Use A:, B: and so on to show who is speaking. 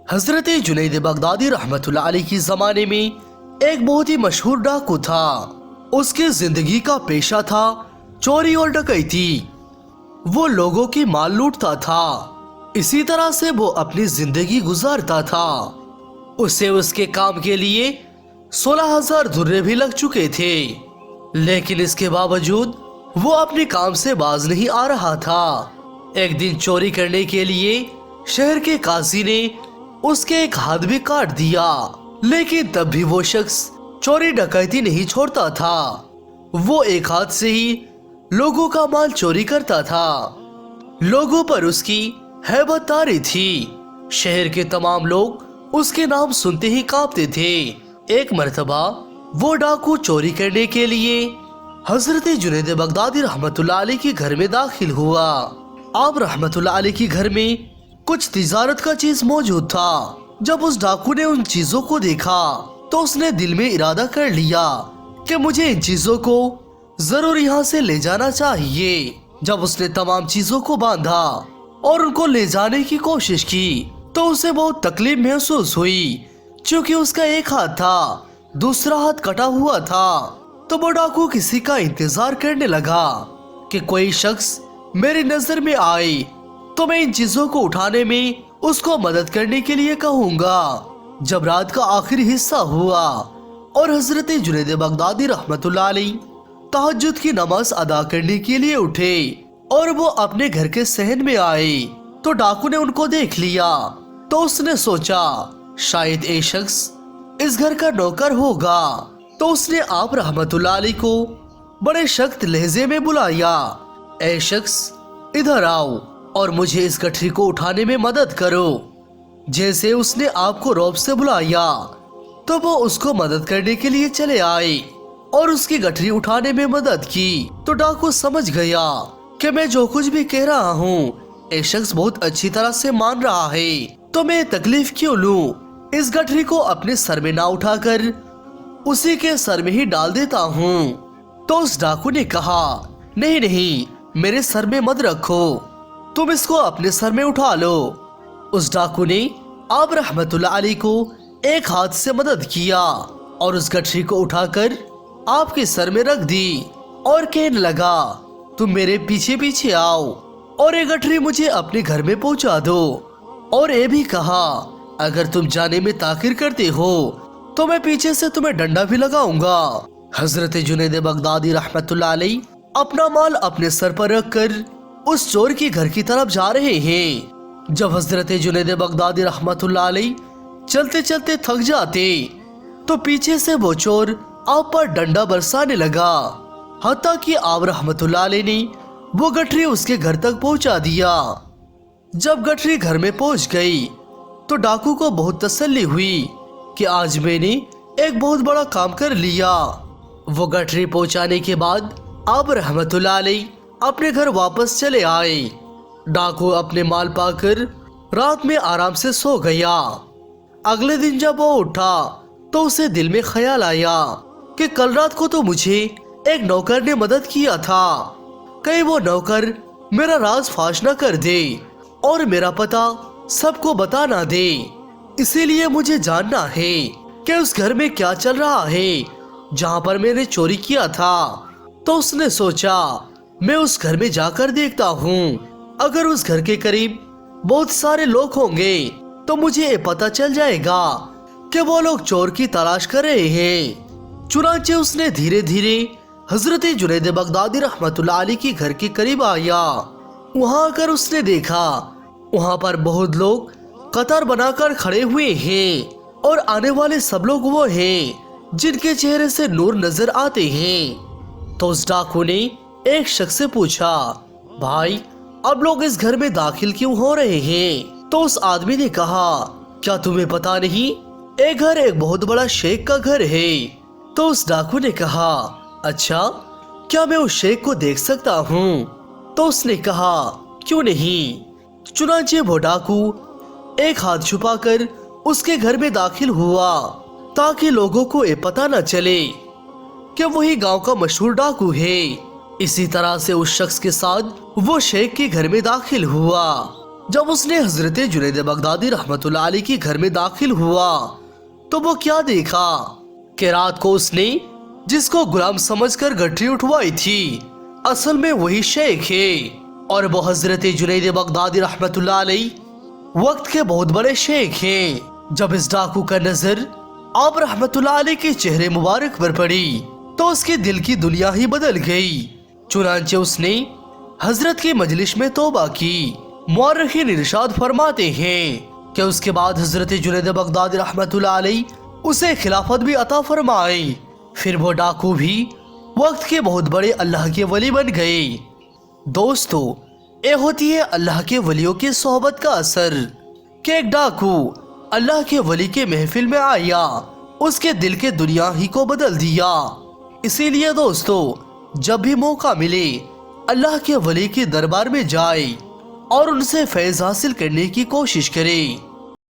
A: हजरत Junaid Baghdadi रहमतुल्लाह अलैह की जमाने में एक बहुत ही मशहूर डाकू था। उसकी जिंदगी का पेशा था चोरी और डकैती। वो लोगों की माल लूटता था। इसी तरह से वो अपनी जिंदगी गुजारता था। उसे उसके काम के लिए 16,000 धुर्रे भी लग चुके थे, लेकिन इसके बावजूद वो अपने काम से बाज नहीं आ रहा था। एक दिन चोरी करने के लिए शहर के काजी ने उसके एक हाथ भी काट दिया, लेकिन तब भी वो शख्स चोरी डकैती नहीं छोड़ता था। वो एक हाथ से ही लोगों का माल चोरी करता था। लोगों पर उसकी हैबत तारी थी। शहर के तमाम लोग उसके नाम सुनते ही कांपते थे। एक मर्तबा वो डाकू चोरी करने के लिए हजरत जुनैद बगदादी रहमतुल्लाह अलैह के घर में दाखिल हुआ। आप रहमतुल्लाह अलैह के घर में कुछ तिजारत का चीज मौजूद था। जब उस डाकू ने उन चीजों को देखा तो उसने दिल में इरादा कर लिया कि मुझे इन चीजों को जरूर यहाँ से ले जाना चाहिए। जब उसने तमाम चीजों को बांधा और उनको ले जाने की कोशिश की तो उसे बहुत तकलीफ महसूस हुई, क्योंकि उसका एक हाथ था, दूसरा हाथ कटा हुआ था। तो वो डाकू किसी का इंतजार करने लगा कि कोई शख्स मेरी नजर में आए तो मैं इन चीजों को उठाने में उसको मदद करने के लिए कहूंगा। जब रात का आखिरी हिस्सा हुआ और हजरत जुनैद बगदादी रहमतुल्लाह अलैह तहज्जुद की नमाज अदा करने के लिए उठे और वो अपने घर के सहन में आए तो डाकू ने उनको देख लिया। तो उसने सोचा शायद ये शख्स इस घर का नौकर होगा। तो उसने आप रहमतुल्लाह अलैह को बड़े सख्त लहजे में बुलाया, ए शख्स इधर आओ और मुझे इस गठरी को उठाने में मदद करो। जैसे उसने आपको रौब से बुलाया तो वो उसको मदद करने के लिए चले आए और उसकी गठरी उठाने में मदद की। तो डाकू समझ गया कि मैं जो कुछ भी कह रहा हूँ ये शख्स बहुत अच्छी तरह से मान रहा है, तो मैं तकलीफ क्यों लूं। इस गठरी को अपने सर में ना उठाकर उसी के सर में ही डाल देता हूँ। तो उस डाकू ने कहा, नहीं नहीं, मेरे सर में मत रखो, तुम इसको अपने सर में उठा लो। उस डाकू ने आप रहमतुल्लाह अलैह को एक हाथ से मदद किया और उस गठरी को उठाकर आपके सर में रख दी और कहने लगा, तुम मेरे पीछे पीछे आओ और ये गठरी मुझे अपने घर में पहुंचा दो। और ये भी कहा, अगर तुम जाने में ताखिर करते हो तो मैं पीछे से तुम्हें डंडा भी लगाऊंगा। हजरत जुनैद बगदादी रहमतुल्लाह अलैह अपना माल अपने सर पर रखकर उस चोर के घर की तरफ जा रहे हैं। जब हजरत जुनैद बगदादी रहमतुल्लाह अलैह चलते चलते थक जाते तो पीछे से वो चोर आप पर डंडा बरसाने लगा, हत्ता कि आप रहमतुल्लाह अलैह ने वो गठरी उसके घर तक पहुंचा दिया। जब गठरी घर में पहुंच गई तो डाकू को बहुत तसल्ली हुई कि आज मैंने एक बहुत बड़ा काम कर लिया। वो गठरी पहुंचाने के बाद आप रहमतुल्लाह अलैह अपने घर वापस चले आए। डाकू अपने माल पाकर रात में आराम से सो गया। अगले दिन जब वो उठा तो उसे दिल में ख्याल आया कि कल रात को तो मुझे एक नौकर ने मदद किया था, कहीं वो नौकर मेरा राज फाश न कर दे और मेरा पता सबको बता ना दे। इसीलिए मुझे जानना है कि उस घर में क्या चल रहा है जहाँ पर मैंने चोरी किया था। तो उसने सोचा मैं उस घर में जाकर देखता हूँ। अगर उस घर के करीब बहुत सारे लोग होंगे तो मुझे ये पता चल जाएगा कि वो लोग चोर की तलाश कर रहे हैं। चुनांचे उसने धीरे धीरे हजरत जुनैद बगदादी रहमतुल्लाह अलैह के घर के करीब आया। वहां आकर उसने देखा वहां पर बहुत लोग कतार बनाकर खड़े हुए हैं और आने वाले सब लोग वो हैं जिनके चेहरे से नूर नजर आते हैं। तो उस डाकू ने एक शख्स से पूछा, भाई अब लोग इस घर में दाखिल क्यों हो रहे हैं? तो उस आदमी ने कहा, क्या तुम्हें पता नहीं, ये घर एक बहुत बड़ा शेख का घर है। तो उस डाकू ने कहा, अच्छा क्या मैं उस शेख को देख सकता हूँ? तो उसने कहा, क्यों नहीं। चुनांचे वो डाकू एक हाथ छुपाकर उसके घर में दाखिल हुआ ताकि लोगों को ये पता न चले कि वही गांव का मशहूर डाकू है। इसी तरह से उस शख्स के साथ वो शेख के घर में दाखिल हुआ। جب اس نے حضرت جنید بغدادی رحمت اللہ علیہ کے گھر میں داخل ہوا تو وہ کیا دیکھا کہ رات کو اس نے جس کو غلام سمجھ کر گٹھری اٹھوائی تھی اصل میں وہی شیخ ہے، اور وہ حضرت جنید بغدادی رحمت اللہ علیہ وقت کے بہت بڑے شیخ ہیں۔ جب اس ڈاکو کا نظر آپ رحمت اللہ علیہ کے چہرے مبارک پر پڑی تو اس کے دل کی دنیا ہی بدل گئی۔ چنانچہ اس نے حضرت کی مجلس میں توبہ کی۔ مورخین ارشاد فرماتے ہیں کہ اس کے بعد حضرت جنید بغدادی رحمت اللہ علیہ اسے خلافت بھی عطا فرمائی۔ پھر وہ ڈاکو بھی وقت کے بہت بڑے اللہ کے ولی بن گئے۔ دوستو، یہ ہوتی ہے اللہ کے ولیوں کی صحبت کا اثر کہ ایک ڈاکو اللہ کے ولی کے محفل میں آیا، اس کے دل کے دنیا ہی کو بدل دیا۔ اسی لیے دوستو، جب بھی موقع ملے اللہ کے ولی کے دربار میں جائے اور ان سے فیض حاصل کرنے کی کوشش کرے۔